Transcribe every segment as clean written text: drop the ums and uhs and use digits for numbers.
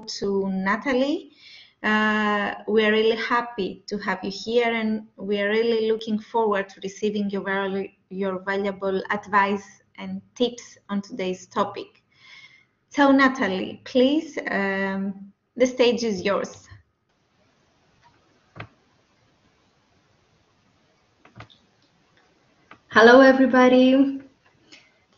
to Natalie. We are really happy to have you here, and we are really looking forward to receiving your valuable advice and tips on today's topic. So Natalie, please, the stage is yours. Hello, everybody.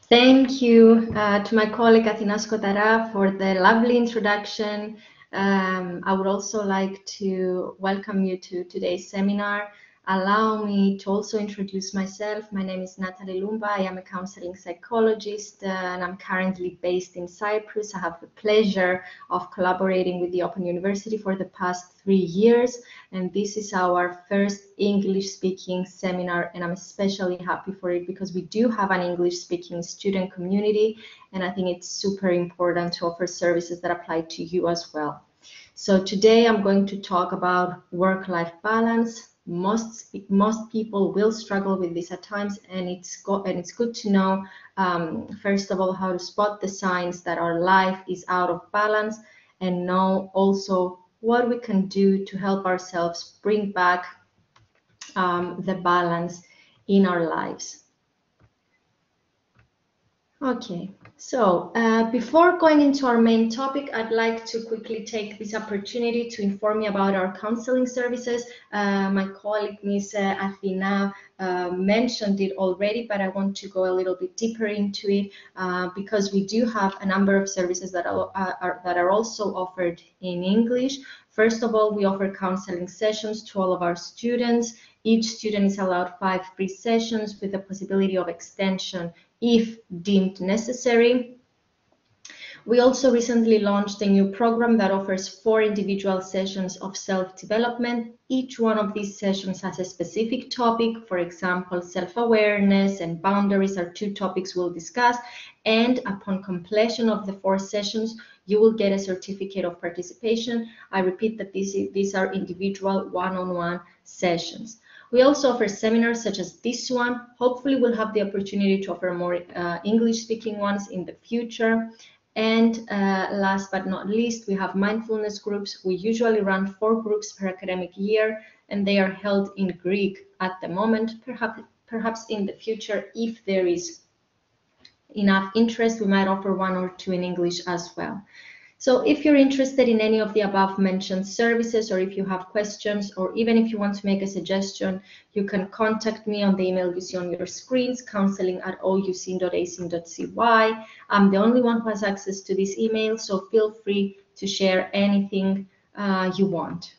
Thank you to my colleague Athina Skotara for the lovely introduction. I would also like to welcome you to today's seminar. Allow me to also introduce myself. My name is Nátαλυ Λούμπα. I am a counseling psychologist and I'm currently based in Cyprus. I have the pleasure of collaborating with the Open University for the past 3 years, and this is our first English-speaking seminar, and I'm especially happy for it because we do have an English-speaking student community, and I think it's super important to offer services that apply to you as well. So today I'm going to talk about work-life balance. Most people will struggle with this at times, and it's good to know, first of all, how to spot the signs that our life is out of balance, and know also what we can do to help ourselves bring back the balance in our lives. Okay, so before going into our main topic, I'd like to quickly take this opportunity to inform you about our counseling services. My colleague, Ms. Athina, mentioned it already, but I want to go a little bit deeper into it because we do have a number of services that are also offered in English. First of all, we offer counseling sessions to all of our students. Each student is allowed 5 free sessions with the possibility of extension if deemed necessary. We also recently launched a new program that offers 4 individual sessions of self-development. Each one of these sessions has a specific topic. For example, self-awareness and boundaries are 2 topics we'll discuss. And upon completion of the 4 sessions, you will get a certificate of participation. I repeat that these are individual one-on-one sessions. We also offer seminars such as this one. Hopefully we'll have the opportunity to offer more English-speaking ones in the future. And last but not least, we have mindfulness groups. We usually run 4 groups per academic year, and they are held in Greek at the moment. Perhaps in the future, if there is enough interest, we might offer 1 or 2 in English as well. So if you're interested in any of the above mentioned services, or if you have questions, or even if you want to make a suggestion, you can contact me on the email you see on your screens, counseling@ouc.ac.cy. I'm the only one who has access to this email, so feel free to share anything you want.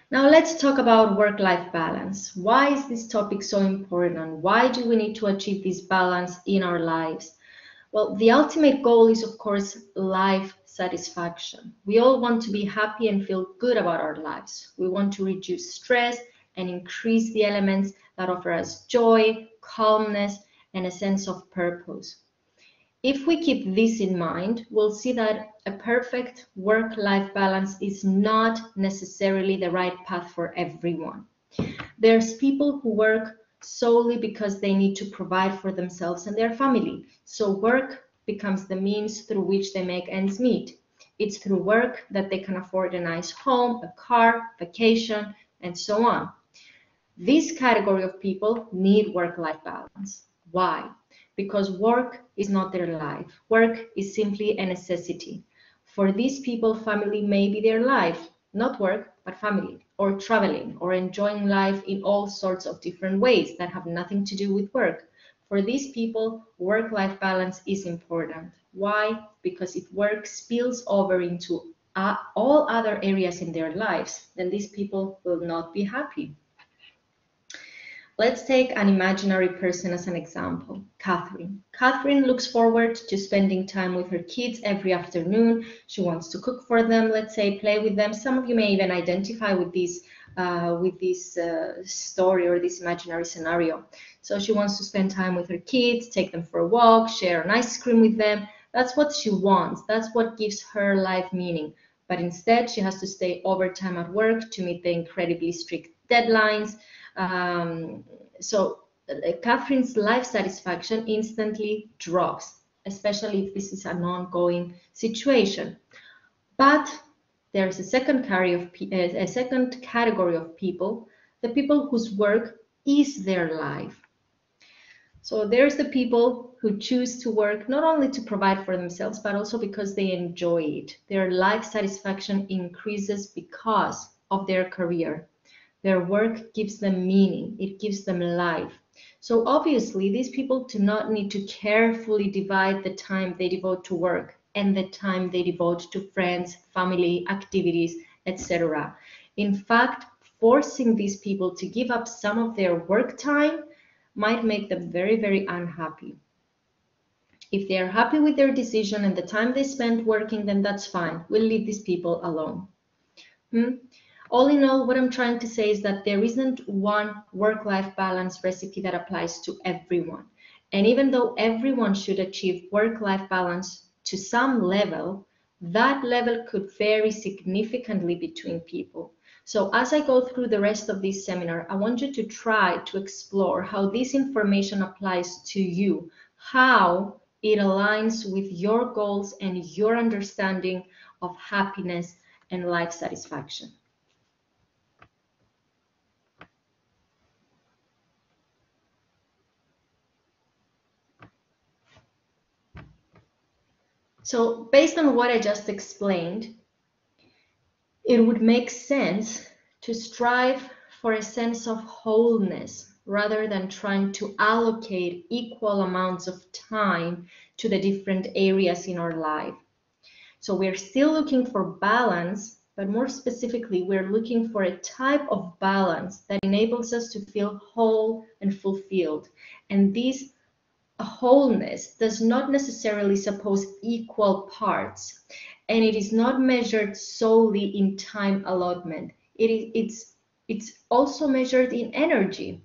Now let's talk about work-life balance. Why is this topic so important? Why do we need to achieve this balance in our lives? Well, the ultimate goal is, of course, life satisfaction. We all want to be happy and feel good about our lives. We want to reduce stress and increase the elements that offer us joy, calmness, and a sense of purpose. If we keep this in mind, we'll see that a perfect work-life balance is not necessarily the right path for everyone. There's people who work solely because they need to provide for themselves and their family. So work becomes the means through which they make ends meet. It's through work that they can afford a nice home, a car, vacation, and so on. This category of people need work-life balance. Why? Because work is not their life. Work is simply a necessity. For these people, family may be their life, not work, but family, or traveling, or enjoying life in all sorts of different ways that have nothing to do with work. For these people, work-life balance is important. Why? Because if work spills over into all other areas in their lives, then these people will not be happy. Let's take an imaginary person as an example, Catherine. Catherine looks forward to spending time with her kids every afternoon. She wants to cook for them, let's say, play with them. Some of you may even identify with this story or this imaginary scenario. So she wants to spend time with her kids, take them for a walk, share an ice cream with them. That's what she wants. That's what gives her life meaning. But instead, she has to stay overtime at work to meet the incredibly strict deadlines. So Catherine's life satisfaction instantly drops. especially if this is an ongoing situation. But there's a second category of people, the people whose work is their life. So there's the people who choose to work not only to provide for themselves, but also because they enjoy it. Their life satisfaction increases because of their career. Their work gives them meaning, it gives them life. So obviously, these people do not need to carefully divide the time they devote to work and the time they devote to friends, family, activities, etc. In fact, forcing these people to give up some of their work time might make them very, very unhappy. If they are happy with their decision and the time they spend working, then that's fine. We'll leave these people alone. All in all, what I'm trying to say is that there isn't one work-life balance recipe that applies to everyone. And even though everyone should achieve work-life balance to some level, that level could vary significantly between people. So as I go through the rest of this seminar, I want you to try to explore how this information applies to you, how it aligns with your goals and your understanding of happiness and life satisfaction. So based on what I just explained, it would make sense to strive for a sense of wholeness rather than trying to allocate equal amounts of time to the different areas in our life. So we're still looking for balance, but more specifically, we're looking for a type of balance that enables us to feel whole and fulfilled. And this wholeness does not necessarily suppose equal parts, and it is not measured solely in time allotment. It's also measured in energy,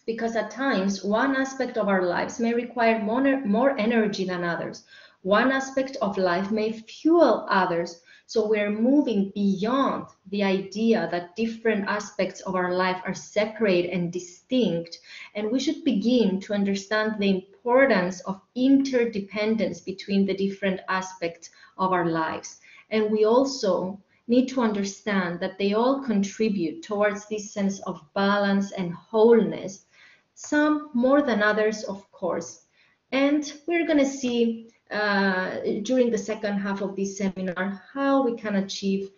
because at times one aspect of our lives may require more energy than others. One aspect of life may fuel others. So we're moving beyond the idea that different aspects of our life are separate and distinct, and we should begin to understand the importance of interdependence between the different aspects of our lives. And we also need to understand that they all contribute towards this sense of balance and wholeness, some more than others, of course. And we're going to see during the second half of this seminar how we can achieve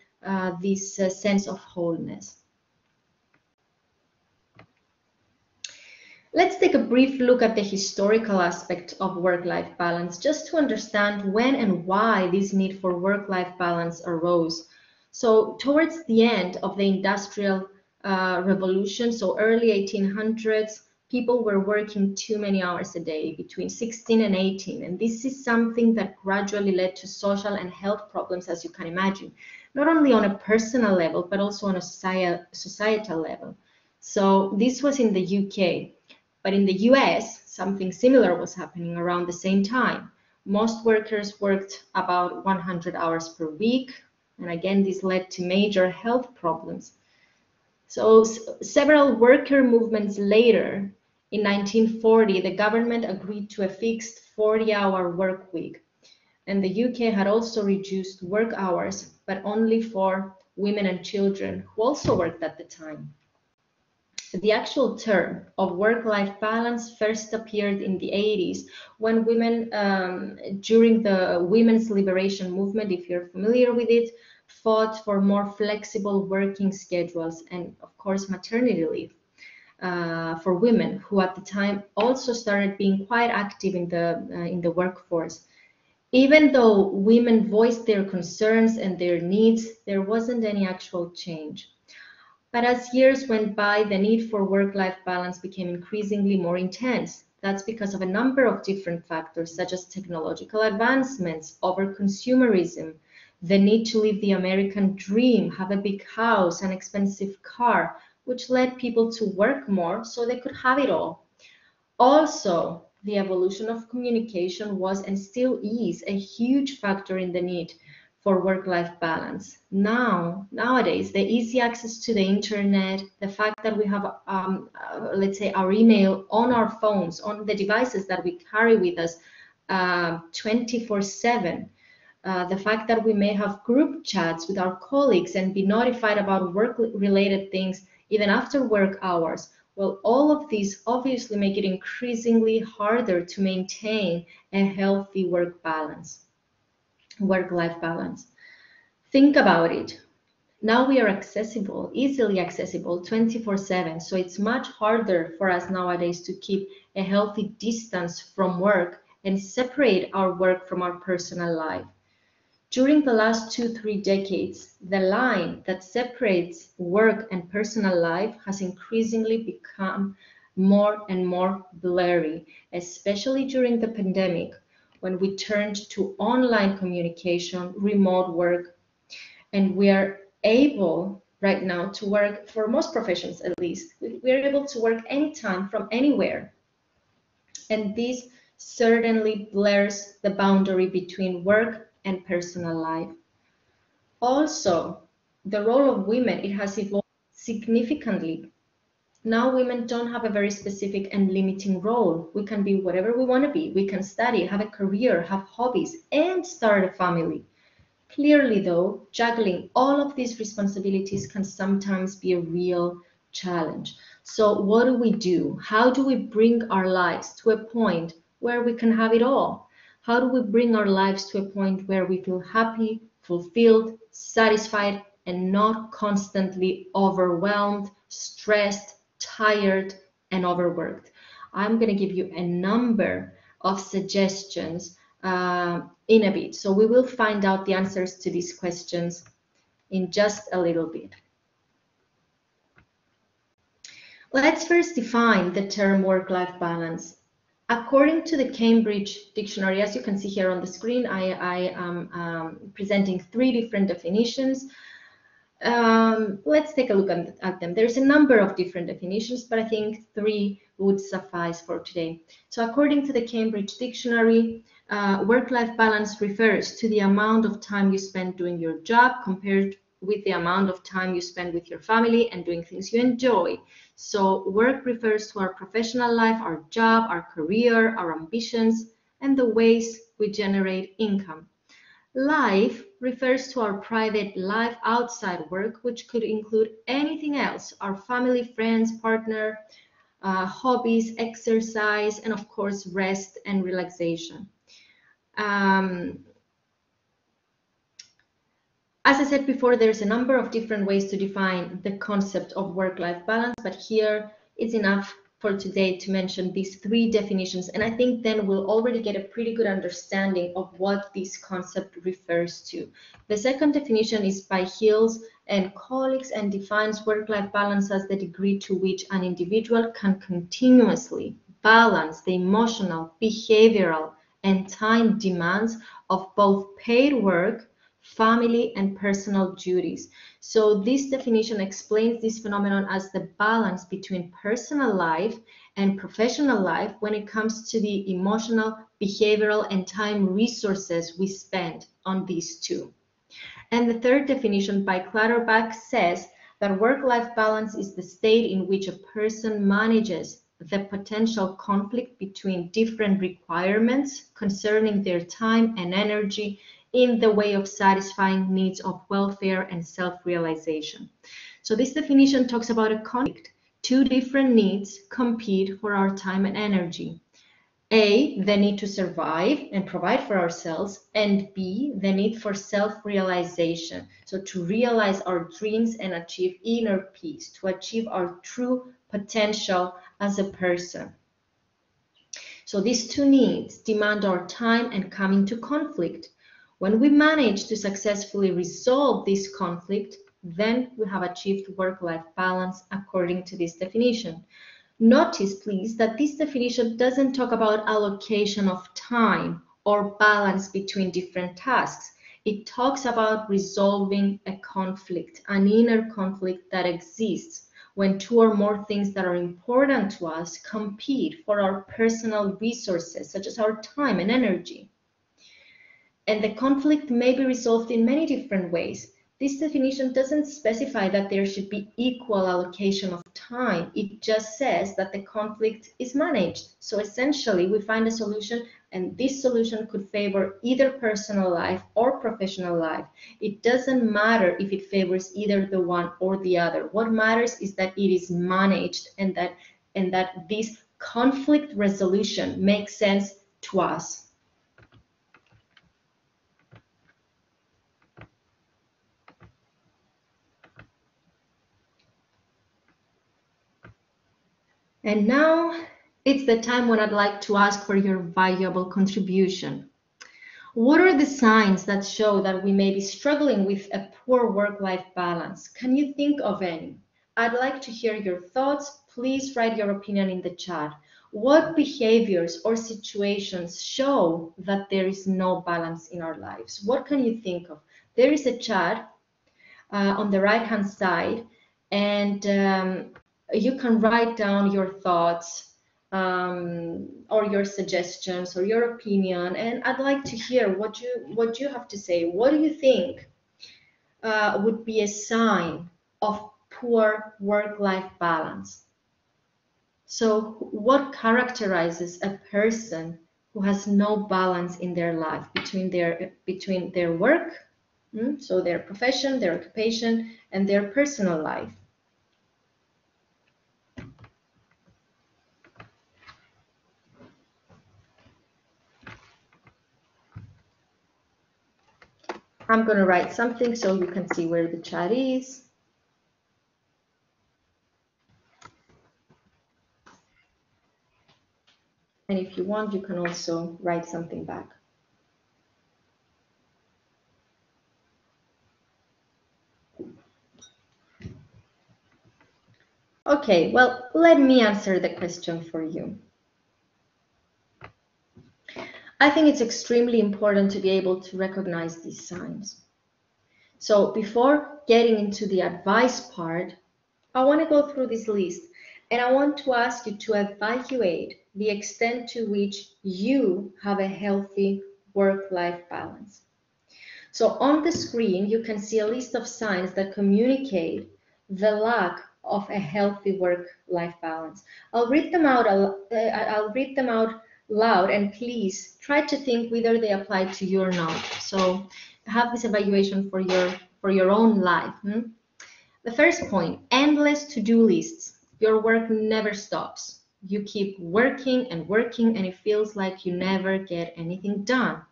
this sense of wholeness. Let's take a brief look at the historical aspect of work-life balance, just to understand when and why this need for work-life balance arose. So towards the end of the Industrial Revolution, so early 1800s, people were working too many hours a day, between 16 and 18. And this is something that gradually led to social and health problems, as you can imagine, not only on a personal level, but also on a societal level. So this was in the UK. But in the US, something similar was happening around the same time. Most workers worked about 100 hours per week. And again, this led to major health problems. So several worker movements later, in 1940, the government agreed to a fixed 40-hour work week. And the UK had also reduced work hours, but only for women and children who also worked at the time. The actual term of work-life balance first appeared in the 80s when women, during the women's liberation movement, if you're familiar with it, fought for more flexible working schedules and, of course, maternity leave for women who at the time also started being quite active in the workforce. Even though women voiced their concerns and their needs, there wasn't any actual change. But as years went by, the need for work-life balance became increasingly more intense. That's because of a number of different factors, such as technological advancements, over-consumerism, the need to live the American dream, have a big house, an expensive car, which led people to work more so they could have it all. Also, the evolution of communication was and still is a huge factor in the need for work-life balance. Nowadays, the easy access to the internet, the fact that we have, let's say, our email on our phones, on the devices that we carry with us 24/7. The fact that we may have group chats with our colleagues and be notified about work-related things even after work hours. Well, all of these obviously make it increasingly harder to maintain a healthy work-life balance. Think about it. Now we are accessible, easily accessible 24/7, so it's much harder for us nowadays to keep a healthy distance from work and separate our work from our personal life. During the last 2-3 decades, the line that separates work and personal life has increasingly become more and more blurry, especially during the pandemic, when we turned to online communication, remote work, and we are able right now to work, for most professions at least, we are able to work anytime from anywhere. And this certainly blurs the boundary between work and personal life. Also, the role of women, it has evolved significantly. Now women don't have a very specific and limiting role. We can be whatever we want to be. We can study, have a career, have hobbies, and start a family. Clearly, though, juggling all of these responsibilities can sometimes be a real challenge. So what do? How do we bring our lives to a point where we can have it all? How do we bring our lives to a point where we feel happy, fulfilled, satisfied, and not constantly overwhelmed, stressed, tired, and overworked? I'm going to give you a number of suggestions in a bit. So we will find out the answers to these questions in just a little bit. Let's first define the term work-life balance. According to the Cambridge Dictionary, as you can see here on the screen, I am presenting 3 different definitions. Let's take a look at them. There's a number of different definitions, but I think 3 would suffice for today. So according to the Cambridge Dictionary, work-life balance refers to the amount of time you spend doing your job compared with the amount of time you spend with your family and doing things you enjoy. So work refers to our professional life, our job, our career, our ambitions, and the ways we generate income. Life refers to our private life outside work, which could include anything else, our family, friends, partner, hobbies, exercise, and of course, rest and relaxation. As I said before, there's a number of different ways to define the concept of work-life balance, but here it's enough for today to mention these 3 definitions, and I think then we'll already get a pretty good understanding of what this concept refers to. The second definition is by Hills and colleagues and defines work-life balance as the degree to which an individual can continuously balance the emotional, behavioral, and time demands of both paid work, family, and personal duties. So this definition explains this phenomenon as the balance between personal life and professional life when it comes to the emotional, behavioral, and time resources we spend on these 2. And the third definition by Clutterbuck says that work-life balance is the state in which a person manages the potential conflict between different requirements concerning their time and energy in the way of satisfying needs of welfare and self-realization. So this definition talks about a conflict. 2 different needs compete for our time and energy. A, the need to survive and provide for ourselves, and B, the need for self-realization. So to realize our dreams and achieve inner peace, to achieve our true potential as a person. So these 2 needs demand our time and come into conflict. When we manage to successfully resolve this conflict, then we have achieved work-life balance according to this definition. Notice, please, that this definition doesn't talk about allocation of time or balance between different tasks. It talks about resolving a conflict, an inner conflict that exists when 2 or more things that are important to us compete for our personal resources, such as our time and energy. And the conflict may be resolved in many different ways. This definition doesn't specify that there should be equal allocation of time. It just says that the conflict is managed. So essentially, we find a solution And this solution could favor either personal life or professional life. It doesn't matter if it favors either the one or the other. What matters is that it is managed and that this conflict resolution makes sense to us. And now it's the time when I'd like to ask for your valuable contribution. What are the signs that show that we may be struggling with a poor work-life balance? Can you think of any? I'd like to hear your thoughts. Please write your opinion in the chat. What behaviors or situations show that there is no balance in our lives? What can you think of? There is a chat on the right-hand side, and you can write down your thoughts or your suggestions or your opinion, and I'd like to hear what you have to say. What do you think would be a sign of poor work-life balance? So what characterizes a person who has no balance in their life between their work, so their profession, their occupation, and their personal life? I'm going to write something so you can see where the chat is. And if you want, you can also write something back. Okay, well, let me answer the question for you. I think it's extremely important to be able to recognize these signs. So before getting into the advice part, I want to go through this list, and I want to ask you to evaluate the extent to which you have a healthy work-life balance. So on the screen, you can see a list of signs that communicate the lack of a healthy work-life balance. I'll read them out loud, and please try to think whether they apply to you or not. So have this evaluation for your own life. The first point: endless to-do lists. Your work never stops. You keep working and working, and it feels like you never get anything done.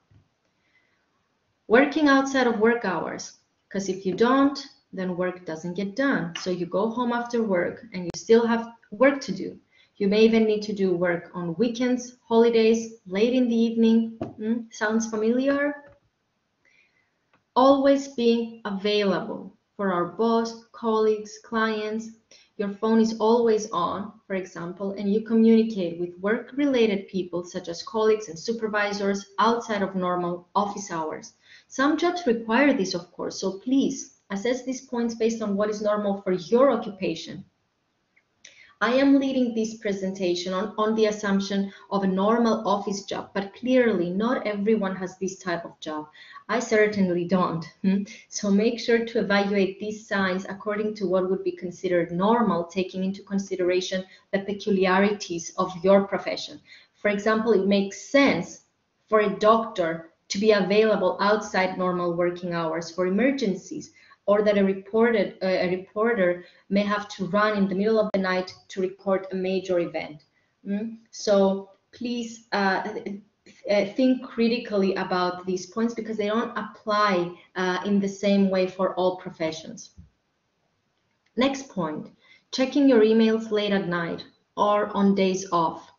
Working outside of work hours, because if you don't, then work doesn't get done. So you go home after work and you still have work to do. You may even need to do work on weekends, holidays, late in the evening. Sounds familiar? Always being available for our boss, colleagues, clients. Your phone is always on, for example, and you communicate with work-related people such as colleagues and supervisors outside of normal office hours. Some jobs require this, of course, so please assess these points based on what is normal for your occupation. I am leading this presentation on the assumption of a normal office job, but clearly not everyone has this type of job. I certainly don't. So make sure to evaluate these signs according to what would be considered normal, taking into consideration the peculiarities of your profession. For example, it makes sense for a doctor to be available outside normal working hours for emergencies, or that a reporter may have to run in the middle of the night to report a major event. So please think critically about these points, because they don't apply in the same way for all professions. Next point: checking your emails late at night or on days off.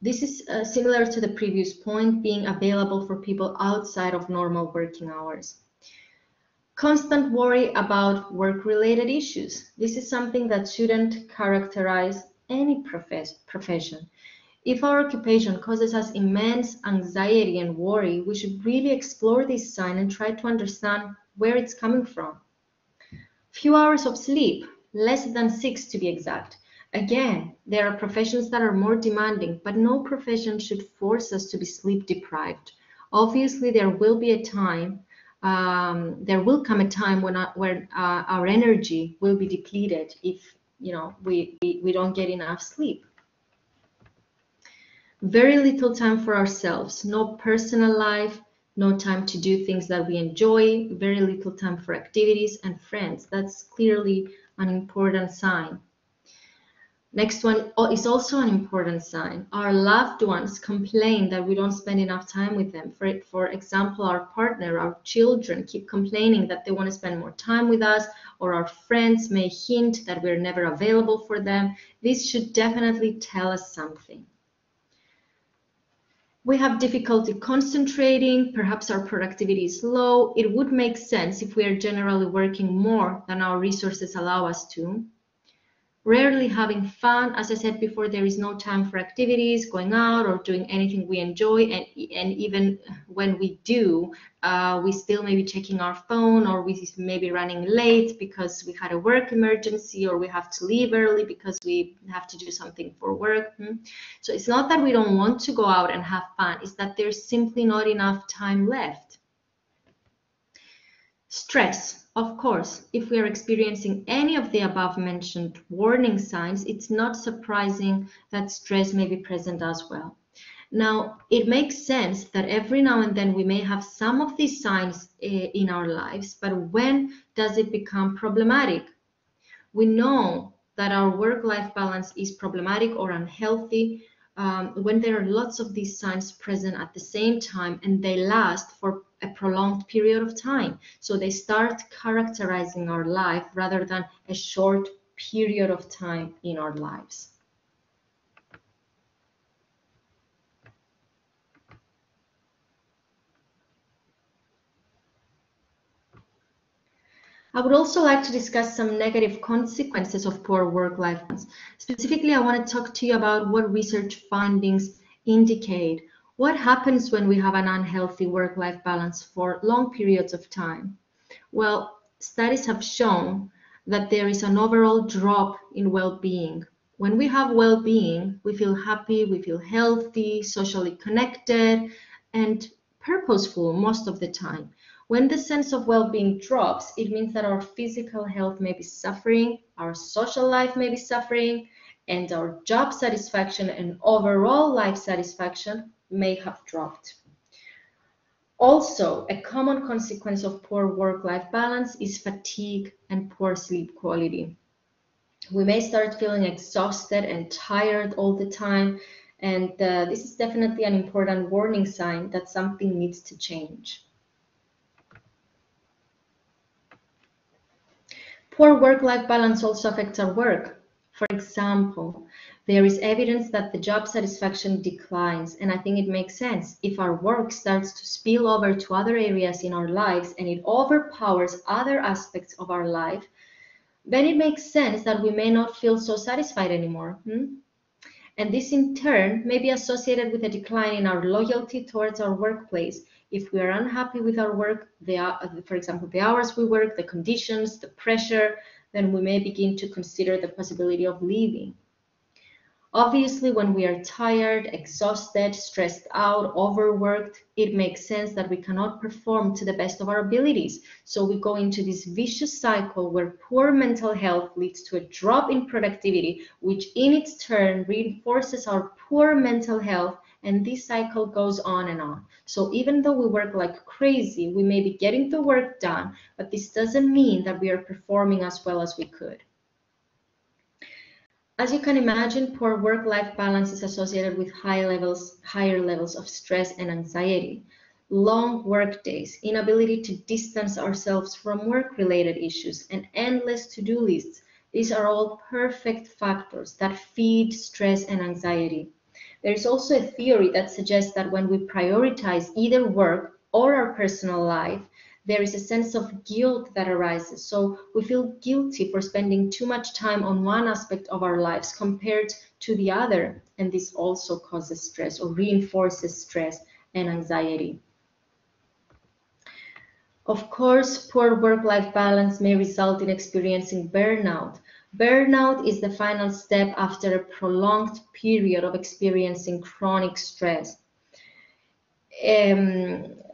This is similar to the previous point, being available for people outside of normal working hours. Constant worry about work-related issues. This is something that shouldn't characterize any profession. If our occupation causes us immense anxiety and worry, we should really explore this sign and try to understand where it's coming from. Few hours of sleep, less than 6 to be exact. Again, there are professions that are more demanding, but no profession should force us to be sleep deprived. Obviously, there will be a time there will come a time when our energy will be depleted if we don't get enough sleep. Very little time for ourselves, no personal life, no time to do things that we enjoy, very little time for activities and friends. That's clearly an important sign. Next one is also an important sign. Our loved ones complain that we don't spend enough time with them. For example, our partner, our children keep complaining that they want to spend more time with us, or our friends may hint that we're never available for them. This should definitely tell us something. We have difficulty concentrating, perhaps our productivity is low. It would make sense if we are generally working more than our resources allow us to. Rarely having fun. As I said before, there is no time for activities, going out or doing anything we enjoy, and even when we do, we still may be checking our phone, or we may be running late because we had a work emergency, or we have to leave early because we have to do something for work. So it's not that we don't want to go out and have fun, it's that there's simply not enough time left. Stress. Of course, if we are experiencing any of the above mentioned warning signs, it's not surprising that stress may be present as well. Now, it makes sense that every now and then we may have some of these signs in our lives, but when does it become problematic? We know that our work-life balance is problematic or unhealthy when there are lots of these signs present at the same time and they last for a prolonged period of time. So they start characterizing our life rather than a short period of time in our lives. I would also like to discuss some negative consequences of poor work-life balance. Specifically, I want to talk to you about what research findings indicate. What happens when we have an unhealthy work-life balance for long periods of time? Well, studies have shown that there is an overall drop in well-being. When we have well-being, we feel happy, we feel healthy, socially connected, and purposeful most of the time. When the sense of well-being drops, it means that our physical health may be suffering, our social life may be suffering, and our job satisfaction and overall life satisfaction may have dropped. Also, a common consequence of poor work-life balance is fatigue and poor sleep quality. We may start feeling exhausted and tired all the time, and this is definitely an important warning sign that something needs to change. Poor work-life balance also affects our work. For example, there is evidence that the job satisfaction declines, and I think it makes sense. If our work starts to spill over to other areas in our lives and it overpowers other aspects of our life, then it makes sense that we may not feel so satisfied anymore. And this in turn may be associated with a decline in our loyalty towards our workplace. If we are unhappy with our work, for example, the hours we work, the conditions, the pressure, then we may begin to consider the possibility of leaving. Obviously, when we are tired, exhausted, stressed out, overworked, it makes sense that we cannot perform to the best of our abilities. So we go into this vicious cycle where poor mental health leads to a drop in productivity, which in its turn reinforces our poor mental health, and this cycle goes on and on. So even though we work like crazy, we may be getting the work done, but this doesn't mean that we are performing as well as we could. As you can imagine, poor work-life balance is associated with higher levels of stress and anxiety. Long work days, inability to distance ourselves from work-related issues, and endless to-do lists. These are all perfect factors that feed stress and anxiety. There is also a theory that suggests that when we prioritize either work or our personal life, there is a sense of guilt that arises. So we feel guilty for spending too much time on one aspect of our lives compared to the other. And this also causes stress or reinforces stress and anxiety. Of course, poor work-life balance may result in experiencing burnout. Burnout is the final step after a prolonged period of experiencing chronic stress.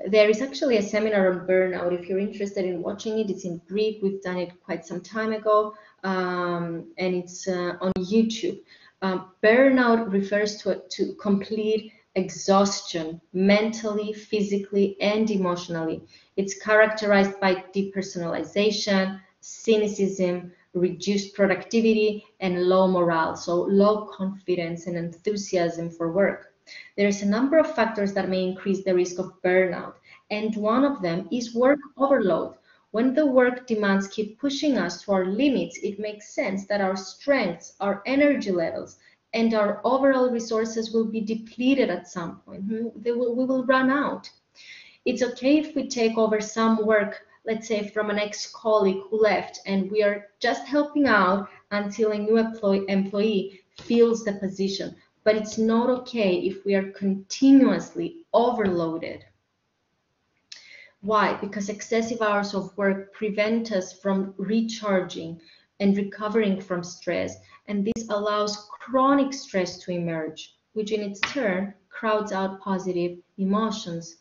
There is actually a seminar on burnout. If you're interested in watching it, it's in Greek. We've done it quite some time ago, and it's on YouTube. Burnout refers to complete exhaustion, mentally, physically, and emotionally. It's characterized by depersonalization, cynicism, reduced productivity, and low morale, so low confidence and enthusiasm for work. There's a number of factors that may increase the risk of burnout, and one of them is work overload. When the work demands keep pushing us to our limits, it makes sense that our strengths, our energy levels, and our overall resources will be depleted at some point. We will run out. It's okay if we take over some work, let's say from an ex-colleague who left, and we are just helping out until a new employee fills the position. But it's not okay if we are continuously overloaded. Why? Because excessive hours of work prevent us from recharging and recovering from stress, and this allows chronic stress to emerge, which in its turn crowds out positive emotions.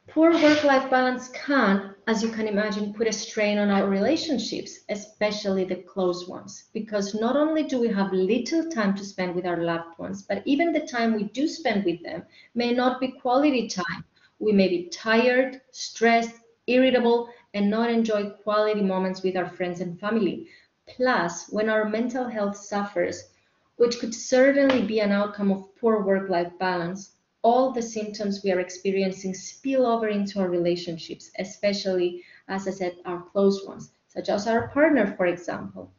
Poor work-life balance can, as you can imagine, put a strain on our relationships, especially the close ones, because not only do we have little time to spend with our loved ones, but even the time we do spend with them may not be quality time. We may be tired, stressed, irritable, and not enjoy quality moments with our friends and family. Plus, when our mental health suffers, which could certainly be an outcome of poor work-life balance, all the symptoms we are experiencing spill over into our relationships, especially, as I said, our close ones, such as our partner, for example.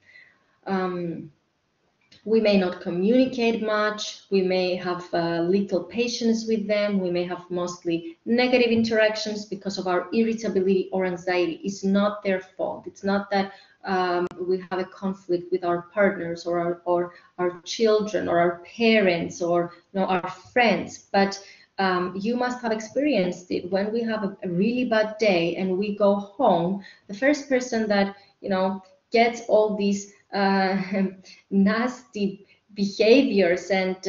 We may not communicate much, we may have little patience with them, we may have mostly negative interactions because of our irritability or anxiety. It's not their fault. It's not that we have a conflict with our partners or our children or our parents or our friends, but you must have experienced it. When we have a really bad day and we go home, the first person that gets all these nasty behaviors and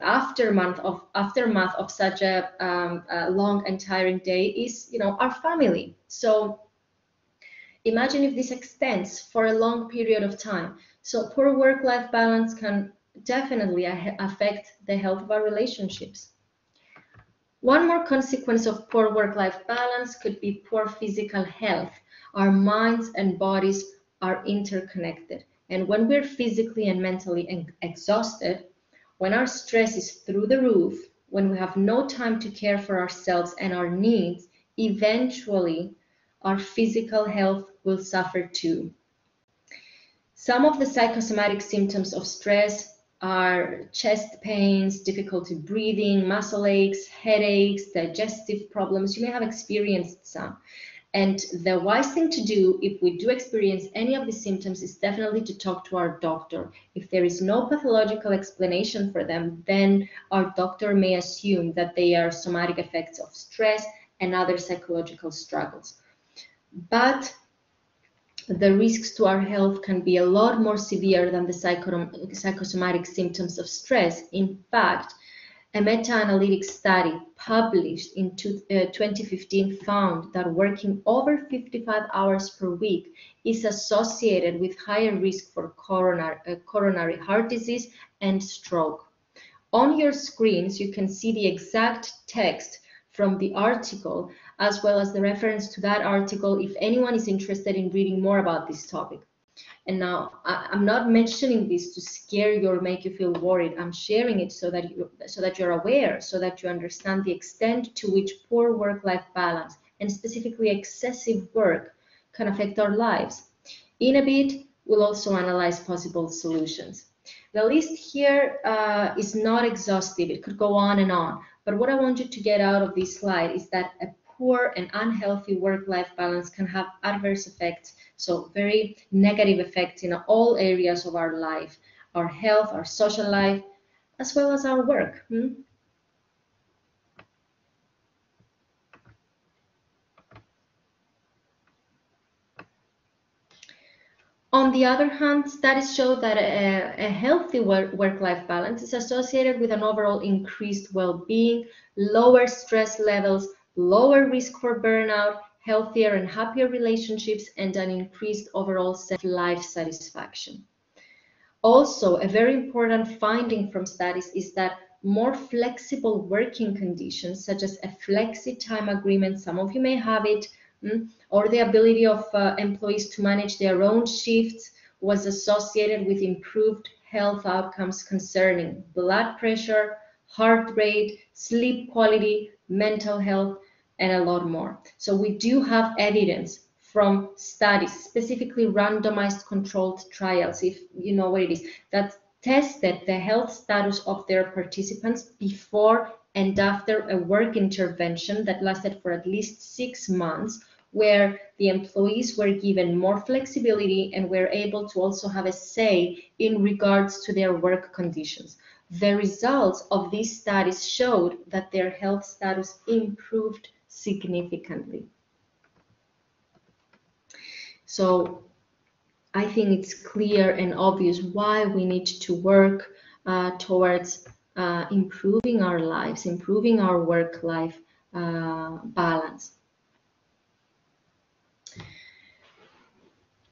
aftermath of such a long and tiring day is our family. So imagine if this extends for a long period of time. So poor work-life balance can definitely affect the health of our relationships. One more consequence of poor work-life balance could be poor physical health. Our minds and bodies are interconnected. And when we're physically and mentally exhausted, when our stress is through the roof, when we have no time to care for ourselves and our needs, eventually our physical health will suffer too. Some of the psychosomatic symptoms of stress are chest pains, difficulty breathing, muscle aches, headaches, digestive problems. You may have experienced some. And the wise thing to do if we do experience any of these symptoms is definitely to talk to our doctor. If there is no pathological explanation for them, then our doctor may assume that they are somatic effects of stress and other psychological struggles. But the risks to our health can be a lot more severe than the psychosomatic symptoms of stress. In fact, a meta-analytic study published in 2015 found that working over 55 hours per week is associated with higher risk for coronary heart disease and stroke. On your screens, you can see the exact text from the article, as well as the reference to that article if anyone is interested in reading more about this topic. And now, I'm not mentioning this to scare you or make you feel worried. I'm sharing it so that you're aware, so that you understand the extent to which poor work-life balance and specifically excessive work can affect our lives. In a bit, we'll also analyze possible solutions. The list here is not exhaustive. It could go on and on. But what I want you to get out of this slide is that a poor and unhealthy work-life balance can have adverse effects, so very negative effects in all areas of our life, our health, our social life, as well as our work. On the other hand, studies show that a healthy work-life balance is associated with an overall increased well-being, lower stress levels, lower risk for burnout, healthier and happier relationships, and an increased overall life satisfaction. Also, a very important finding from studies is that more flexible working conditions, such as a flexi-time agreement, some of you may have it, or the ability of employees to manage their own shifts, was associated with improved health outcomes concerning blood pressure, heart rate, sleep quality, mental health, and a lot more. So we do have evidence from studies, specifically randomized controlled trials, if you know what it is, that tested the health status of their participants before and after a work intervention that lasted for at least 6 months, where the employees were given more flexibility and were able to also have a say in regards to their work conditions. The results of these studies showed that their health status improved significantly. So I think it's clear and obvious why we need to work towards improving our lives, improving our work-life balance.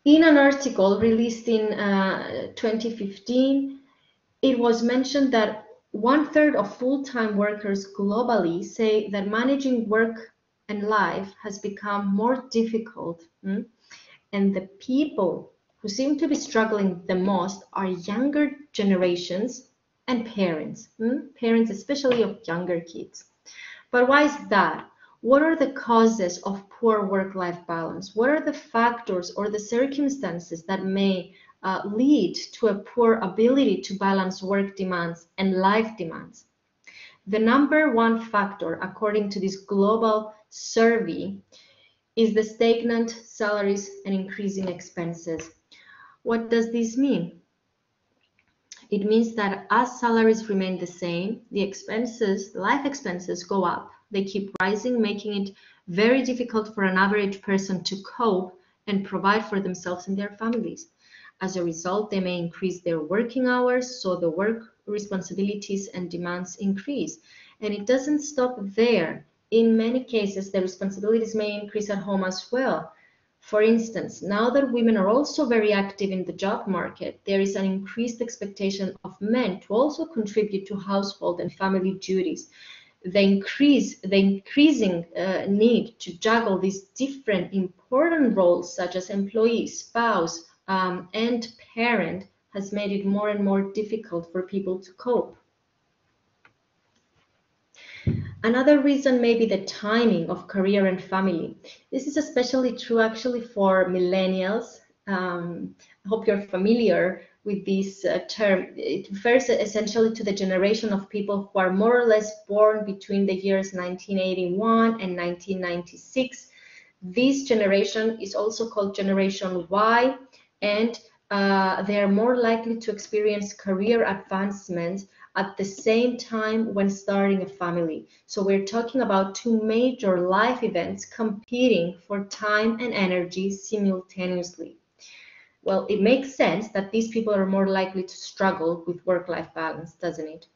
In an article released in 2015, it was mentioned that 1/3 of full-time workers globally say that managing work and life has become more difficult. And the people who seem to be struggling the most are younger generations and parents, parents especially of younger kids. But why is that? What are the causes of poor work-life balance? What are the factors or the circumstances that may lead to a poor ability to balance work demands and life demands? The number one factor, according to this global survey, is the stagnant salaries and increasing expenses. What does this mean? It means that as salaries remain the same, the expenses, life expenses go up. They keep rising, making it very difficult for an average person to cope and provide for themselves and their families. As a result, they may increase their working hours, so the work responsibilities and demands increase. And it doesn't stop there. In many cases, the responsibilities may increase at home as well. For instance, now that women are also very active in the job market, there is an increased expectation of men to also contribute to household and family duties. The increasing need to juggle these different important roles, such as employee, spouse, and parent, has made it more and more difficult for people to cope. Another reason may be the timing of career and family. This is especially true actually for millennials. I hope you're familiar with this term. It refers essentially to the generation of people who are more or less born between the years 1981 and 1996. This generation is also called Generation Y, and they are more likely to experience career advancement at the same time when starting a family. So we're talking about two major life events competing for time and energy simultaneously. Well, it makes sense that these people are more likely to struggle with work-life balance, doesn't it?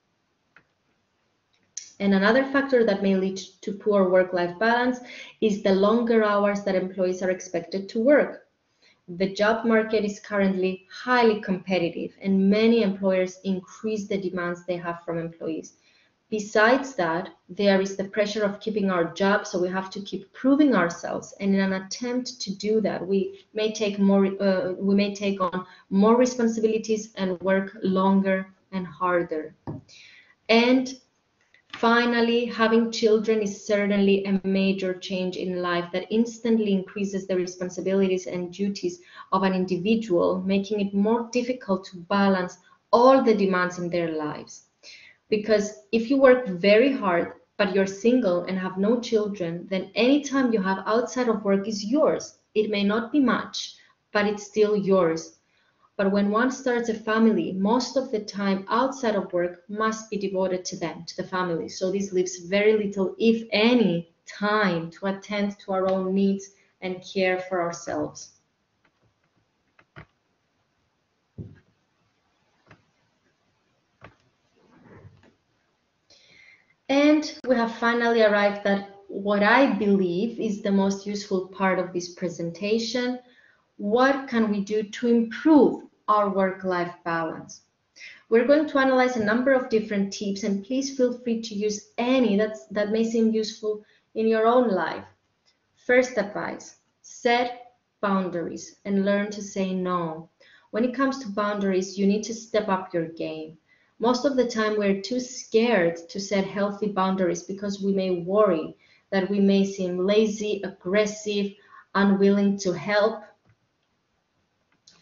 And another factor that may lead to poor work-life balance is the longer hours that employees are expected to work. The job market is currently highly competitive, and many employers increase the demands they have from employees. Besides that, there is the pressure of keeping our job, so we have to keep proving ourselves. And in an attempt to do that, we may take on more responsibilities and work longer and harder. And finally, having children is certainly a major change in life that instantly increases the responsibilities and duties of an individual, making it more difficult to balance all the demands in their lives. Because if you work very hard, but you're single and have no children, then any time you have outside of work is yours. It may not be much, but it's still yours. But when one starts a family, most of the time outside of work must be devoted to them, to the family. So this leaves very little, if any, time to attend to our own needs and care for ourselves. And we have finally arrived at what I believe is the most useful part of this presentation. What can we do to improve our work-life balance? We're going to analyze a number of different tips, and please feel free to use any that may seem useful in your own life. First advice, set boundaries and learn to say no. When it comes to boundaries, you need to step up your game. Most of the time, we're too scared to set healthy boundaries because we may worry that we may seem lazy, aggressive, unwilling to help.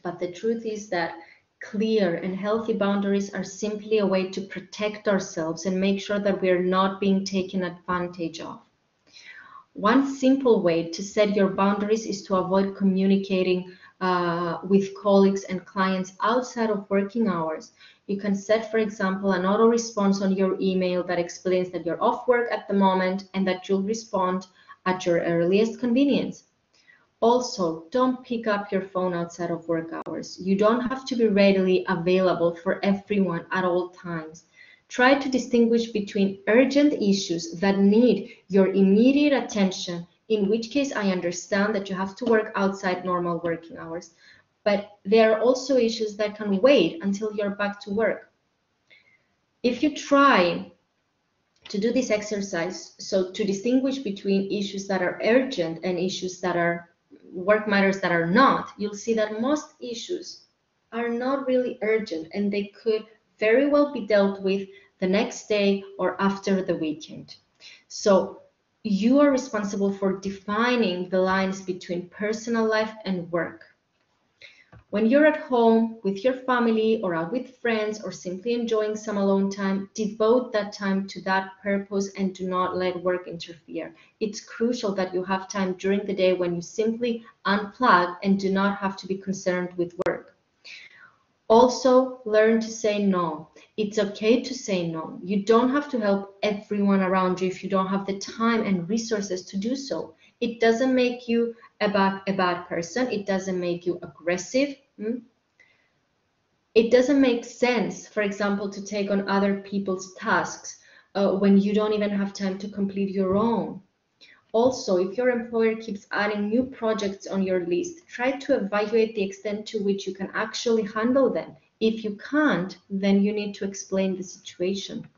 But the truth is that clear and healthy boundaries are simply a way to protect ourselves and make sure that we are not being taken advantage of. One simple way to set your boundaries is to avoid communicating with colleagues and clients outside of working hours. You can set, for example, an auto response on your email that explains that you're off work at the moment and that you'll respond at your earliest convenience. Also, don't pick up your phone outside of work hours. You don't have to be readily available for everyone at all times. Try to distinguish between urgent issues that need your immediate attention, in which case I understand that you have to work outside normal working hours, but there are also issues that can wait until you're back to work. If you try to do this exercise, so to distinguish between issues that are urgent and issues that are work matters that are not, you'll see that most issues are not really urgent and they could very well be dealt with the next day or after the weekend. So you are responsible for defining the lines between personal life and work. When you're at home with your family or out with friends or simply enjoying some alone time, devote that time to that purpose and do not let work interfere. It's crucial that you have time during the day when you simply unplug and do not have to be concerned with work. Also, learn to say no. It's okay to say no. You don't have to help everyone around you if you don't have the time and resources to do so. It doesn't make you a bad person. It doesn't make you aggressive. It doesn't make sense, for example, to take on other people's tasks when you don't even have time to complete your own. Also, if your employer keeps adding new projects on your list, try to evaluate the extent to which you can actually handle them. If you can't, then you need to explain the situation.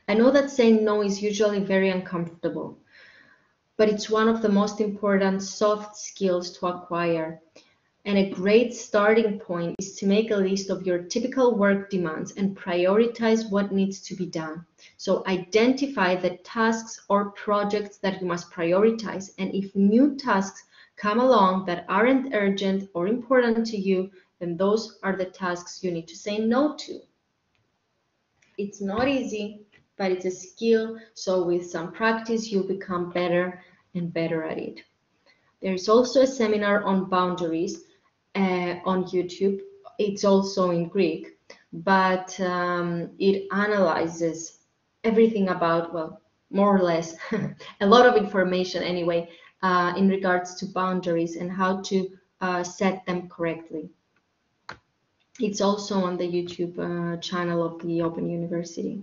I know that saying no is usually very uncomfortable, but it's one of the most important soft skills to acquire. And a great starting point is to make a list of your typical work demands and prioritize what needs to be done. So identify the tasks or projects that you must prioritize, and if new tasks come along that aren't urgent or important to you, then those are the tasks you need to say no to. It's not easy, but it's a skill, so with some practice you'll become better and better at it. There's also a seminar on boundaries on YouTube. It's also in Greek, but it analyzes everything about, well, more or less, a lot of information anyway, in regards to boundaries and how to set them correctly. It's also on the YouTube channel of the Open University.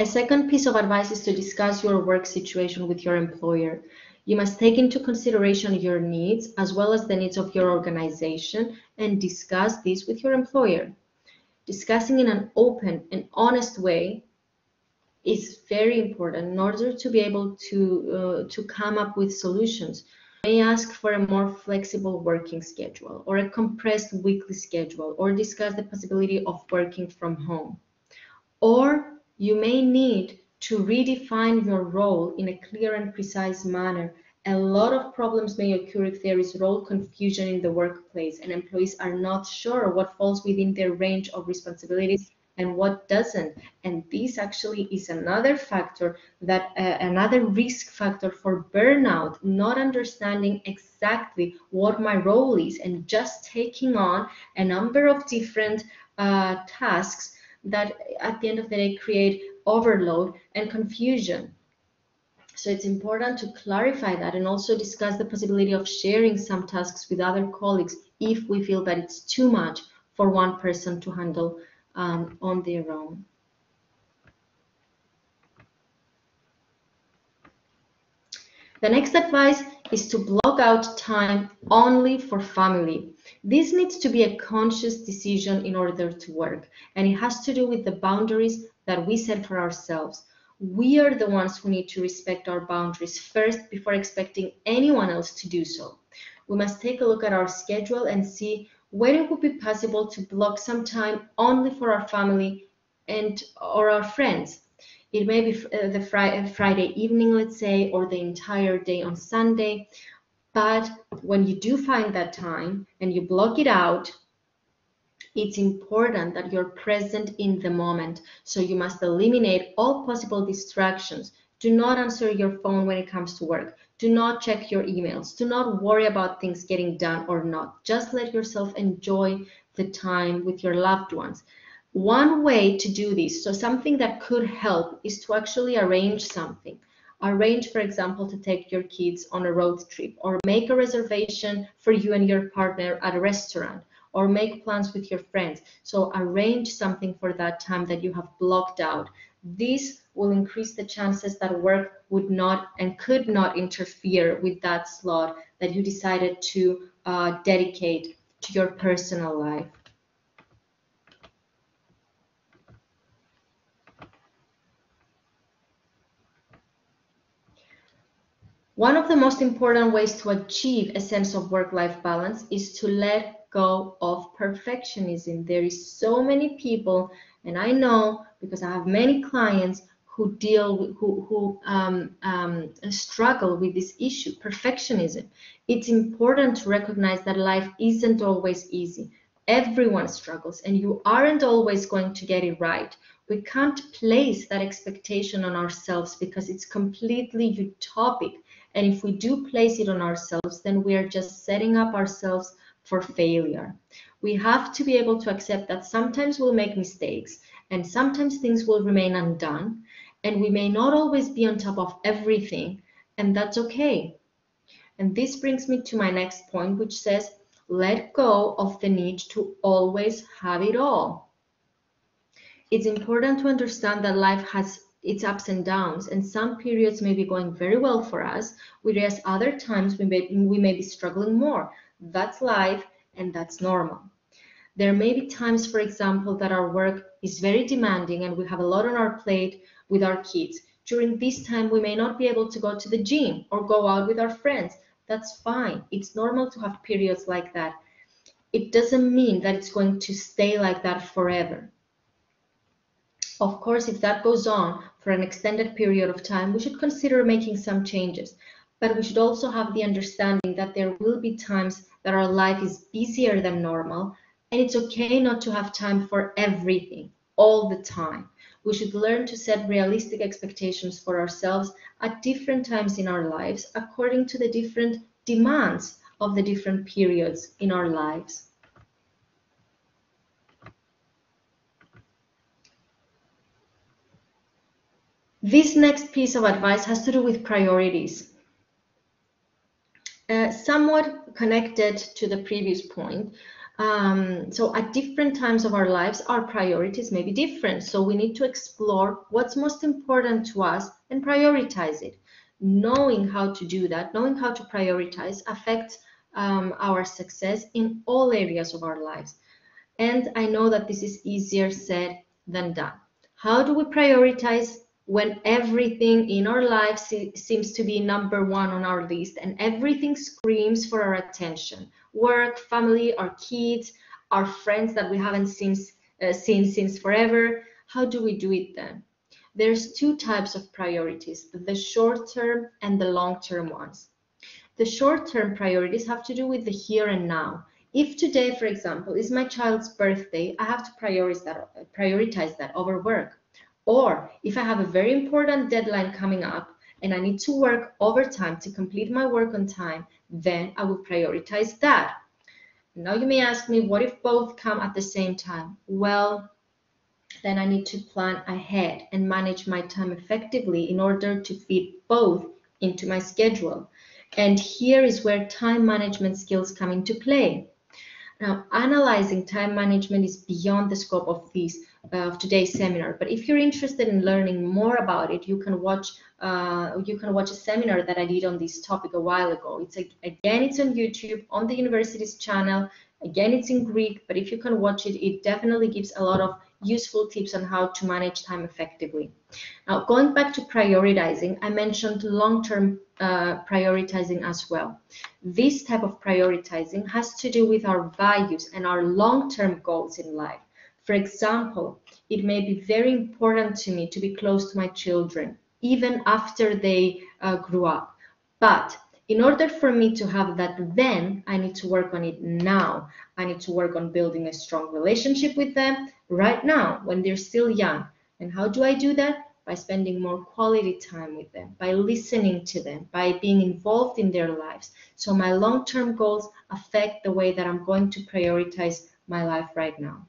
A second piece of advice is to discuss your work situation with your employer. You must take into consideration your needs as well as the needs of your organization and discuss this with your employer. Discussing in an open and honest way is very important in order to be able to come up with solutions. You may ask for a more flexible working schedule or a compressed weekly schedule, or discuss the possibility of working from home. Or you may need to redefine your role in a clear and precise manner. A lot of problems may occur if there is role confusion in the workplace and employees are not sure what falls within their range of responsibilities and what doesn't. And this actually is another factor, that another risk factor for burnout, not understanding exactly what my role is and just taking on a number of different tasks that at the end of the day create overload and confusion. So it's important to clarify that and also discuss the possibility of sharing some tasks with other colleagues if we feel that it's too much for one person to handle on their own. The next advice is to block out time only for family. This needs to be a conscious decision in order to work, and it has to do with the boundaries that we set for ourselves. We are the ones who need to respect our boundaries first before expecting anyone else to do so. We must take a look at our schedule and see when it would be possible to block some time only for our family or our friends. It may be the Friday evening, let's say, or the entire day on Sunday. But when you do find that time and you block it out, it's important that you're present in the moment. So you must eliminate all possible distractions. Do not answer your phone when it comes to work. Do not check your emails. Do not worry about things getting done or not. Just let yourself enjoy the time with your loved ones. One way to do this, so something that could help, is to actually arrange something. Arrange, for example, to take your kids on a road trip, or make a reservation for you and your partner at a restaurant, or make plans with your friends. So arrange something for that time that you have blocked out. This will increase the chances that work would not and could not interfere with that slot that you decided to dedicate to your personal life. One of the most important ways to achieve a sense of work-life balance is to let go of perfectionism. There is so many people, and I know because I have many clients who struggle with this issue, perfectionism. It's important to recognize that life isn't always easy. Everyone struggles, and you aren't always going to get it right. We can't place that expectation on ourselves because it's completely utopic. And if we do place it on ourselves, then we are just setting up ourselves for failure. We have to be able to accept that sometimes we'll make mistakes and sometimes things will remain undone, and we may not always be on top of everything, and that's okay. And this brings me to my next point, which says, let go of the need to always have it all. It's important to understand that life has its ups and downs, and some periods may be going very well for us, whereas other times we may be struggling more. That's life, and that's normal. There may be times, for example, that our work is very demanding and we have a lot on our plate with our kids. During this time, we may not be able to go to the gym or go out with our friends. That's fine. It's normal to have periods like that. It doesn't mean that it's going to stay like that forever. Of course, if that goes on for an extended period of time, we should consider making some changes. But we should also have the understanding that there will be times that our life is busier than normal, and it's okay not to have time for everything all the time. We should learn to set realistic expectations for ourselves at different times in our lives, according to the different demands of the different periods in our lives. This next piece of advice has to do with priorities. Somewhat connected to the previous point. So at different times of our lives, our priorities may be different. So we need to explore what's most important to us and prioritize it. Knowing how to do that, knowing how to prioritize affects our success in all areas of our lives. And I know that this is easier said than done. How do we prioritize when everything in our lives seems to be number one on our list and everything screams for our attention? Work, family, our kids, our friends that we haven't seen since forever. How do we do it then? There's two types of priorities, the short-term and the long-term ones. The short-term priorities have to do with the here and now. If today, for example, is my child's birthday, I have to prioritize that over work. Or if I have a very important deadline coming up and I need to work overtime to complete my work on time, then I will prioritize that. Now you may ask me, what if both come at the same time? Well, then I need to plan ahead and manage my time effectively in order to fit both into my schedule. And here is where time management skills come into play. Now, analyzing time management is beyond the scope of this, of today's seminar. But if you're interested in learning more about it, you can watch a seminar that I did on this topic a while ago. Again, it's on YouTube on the university's channel. Again, it's in Greek, but if you can watch it, it definitely gives a lot of useful tips on how to manage time effectively. Now, going back to prioritizing, I mentioned long-term prioritizing as well. This type of prioritizing has to do with our values and our long-term goals in life. For example, it may be very important to me to be close to my children, even after they grew up. But in order for me to have that then, I need to work on it now. I need to work on building a strong relationship with them right now when they're still young. And how do I do that? By spending more quality time with them, by listening to them, by being involved in their lives. So my long-term goals affect the way that I'm going to prioritize my life right now.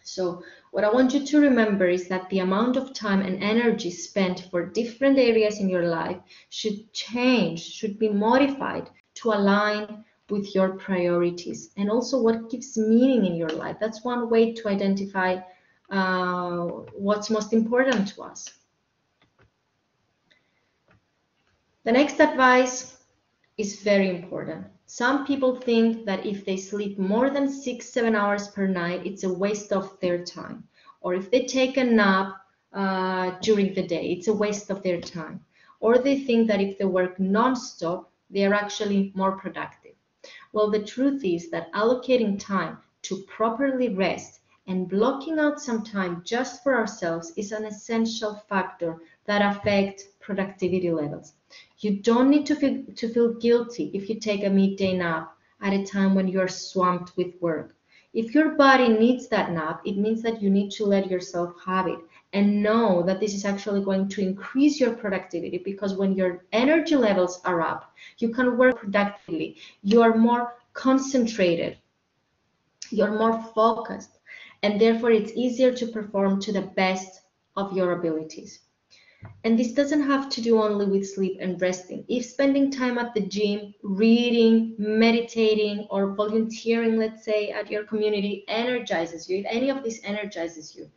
So what I want you to remember is that the amount of time and energy spent for different areas in your life should change, should be modified to align with your priorities and also what gives meaning in your life. That's one way to identify what's most important to us. The next advice is very important. Some people think that if they sleep more than 6-7 hours per night, it's a waste of their time. Or if they take a nap during the day, it's a waste of their time. Or they think that if they work non-stop, they are actually more productive. Well, the truth is that allocating time to properly rest and blocking out some time just for ourselves is an essential factor that affects productivity levels. You don't need to feel guilty if you take a midday nap at a time when you're swamped with work. If your body needs that nap, it means that you need to let yourself have it and know that this is actually going to increase your productivity, because when your energy levels are up, you can work productively. You are more concentrated, you're more focused, and therefore it's easier to perform to the best of your abilities. And this doesn't have to do only with sleep and resting. If spending time at the gym, reading, meditating, or volunteering, let's say, at your community energizes you, if any of this energizes you,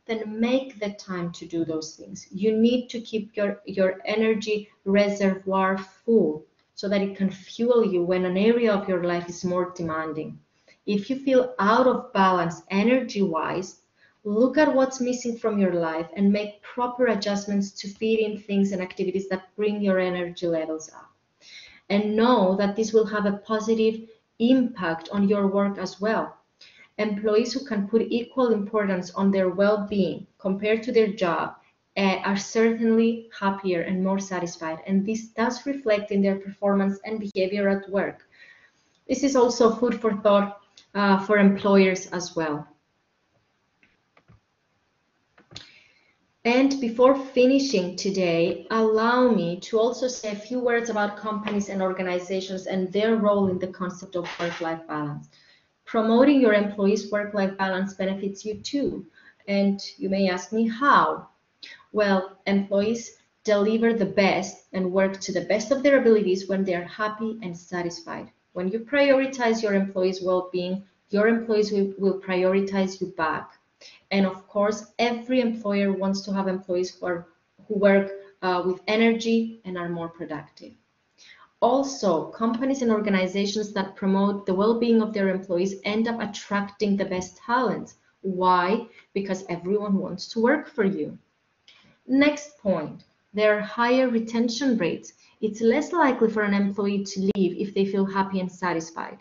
then make the time to do those things. You need to keep your energy reservoir full so that it can fuel you when an area of your life is more demanding. If you feel out of balance energy-wise, look at what's missing from your life and make proper adjustments to feed in things and activities that bring your energy levels up. And know that this will have a positive impact on your work as well. Employees who can put equal importance on their well-being compared to their job are certainly happier and more satisfied. And this does reflect in their performance and behavior at work. This is also food for thought for employers as well. And before finishing today, allow me to also say a few words about companies and organizations and their role in the concept of work-life balance. Promoting your employees' work-life balance benefits you too. And you may ask me how? Well, employees deliver the best and work to the best of their abilities when they are happy and satisfied. When you prioritize your employees' well-being, your employees will prioritize you back. And of course, every employer wants to have employees who work with energy and are more productive. Also, companies and organizations that promote the well-being of their employees end up attracting the best talents. Why? Because everyone wants to work for you. Next point, there are higher retention rates. It's less likely for an employee to leave if they feel happy and satisfied.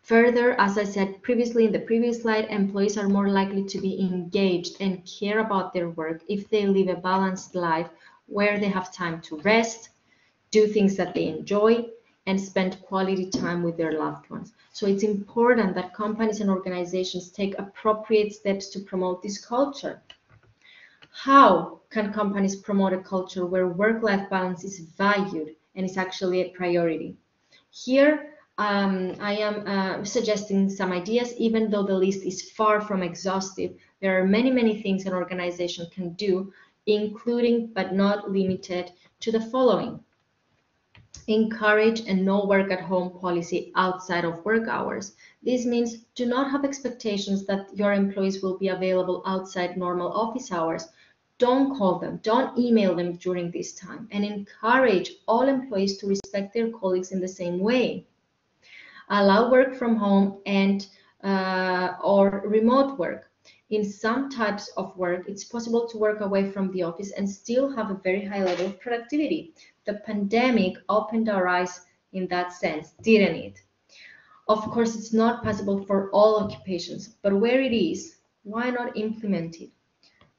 Further, as I said previously in the previous slide, employees are more likely to be engaged and care about their work if they live a balanced life where they have time to rest, do things that they enjoy, and spend quality time with their loved ones. So it's important that companies and organizations take appropriate steps to promote this culture. How can companies promote a culture where work-life balance is valued and is actually a priority? Here, I am suggesting some ideas, even though the list is far from exhaustive. There are many things an organization can do, including but not limited to the following. Encourage a no work at home policy outside of work hours. This means do not have expectations that your employees will be available outside normal office hours. Don't call them, don't email them during this time, and encourage all employees to respect their colleagues in the same way. Allow work from home and or remote work. In some types of work, it's possible to work away from the office and still have a very high level of productivity. The pandemic opened our eyes in that sense, didn't it? Of course, it's not possible for all occupations, but where it is, why not implement it?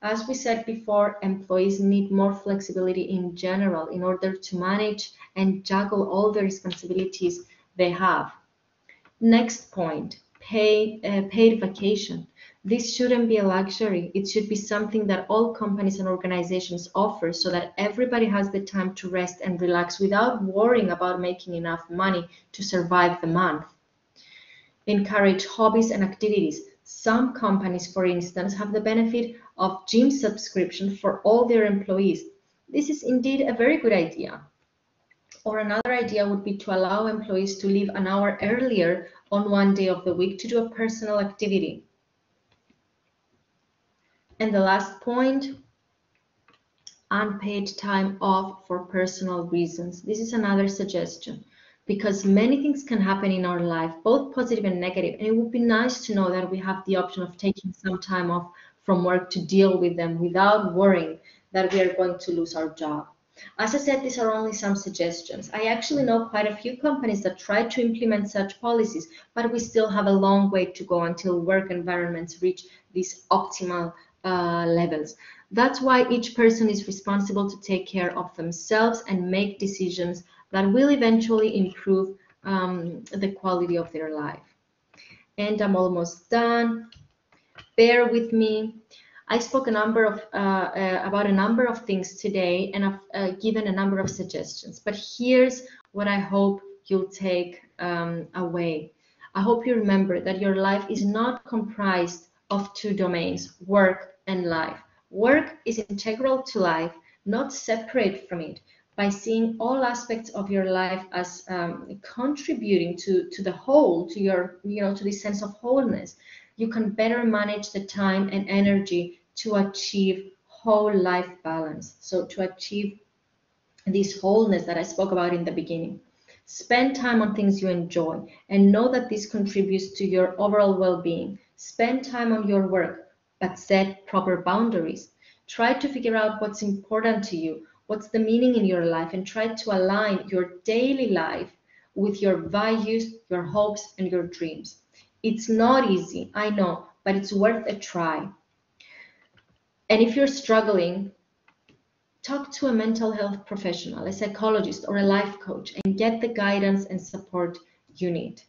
As we said before, employees need more flexibility in general in order to manage and juggle all the responsibilities they have. Next point, paid vacation. This shouldn't be a luxury. It should be something that all companies and organizations offer so that everybody has the time to rest and relax without worrying about making enough money to survive the month. Encourage hobbies and activities. Some companies, for instance, have the benefit of gym subscription for all their employees. This is indeed a very good idea. Or another idea would be to allow employees to leave an hour earlier on one day of the week to do a personal activity. And the last point, unpaid time off for personal reasons. This is another suggestion because many things can happen in our life, both positive and negative, and it would be nice to know that we have the option of taking some time off from work to deal with them without worrying that we are going to lose our job. As I said, these are only some suggestions. I actually know quite a few companies that try to implement such policies, but we still have a long way to go until work environments reach these optimal levels. That's why each person is responsible to take care of themselves and make decisions that will eventually improve the quality of their life. And I'm almost done. Bear with me. I spoke about a number of things today, and I've given a number of suggestions. But here's what I hope you'll take away. I hope you remember that your life is not comprised of two domains, work and life. Work is integral to life, not separate from it. By seeing all aspects of your life as contributing to the whole, to your, to this sense of wholeness, you can better manage the time and energy to achieve whole life balance. So to achieve this wholeness that I spoke about in the beginning. Spend time on things you enjoy and know that this contributes to your overall well-being. Spend time on your work, but set proper boundaries. Try to figure out what's important to you, what's the meaning in your life, and try to align your daily life with your values, your hopes, and your dreams. It's not easy, I know, but it's worth a try. And if you're struggling, talk to a mental health professional, a psychologist, or a life coach, and get the guidance and support you need.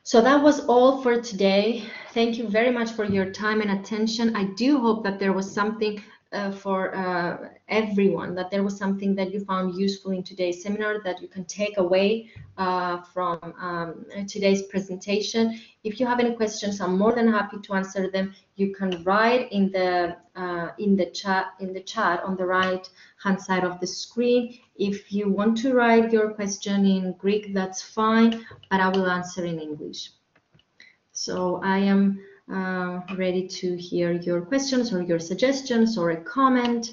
So that was all for today. Thank you very much for your time and attention. I do hope that there was something for everyone, that there was something that you found useful in today's seminar that you can take away from today's presentation. If you have any questions, I'm more than happy to answer them. You can write in the chat on the right hand side of the screen. If you want to write your question in Greek, that's fine, but I will answer in English. So I am ready to hear your questions or your suggestions or a comment.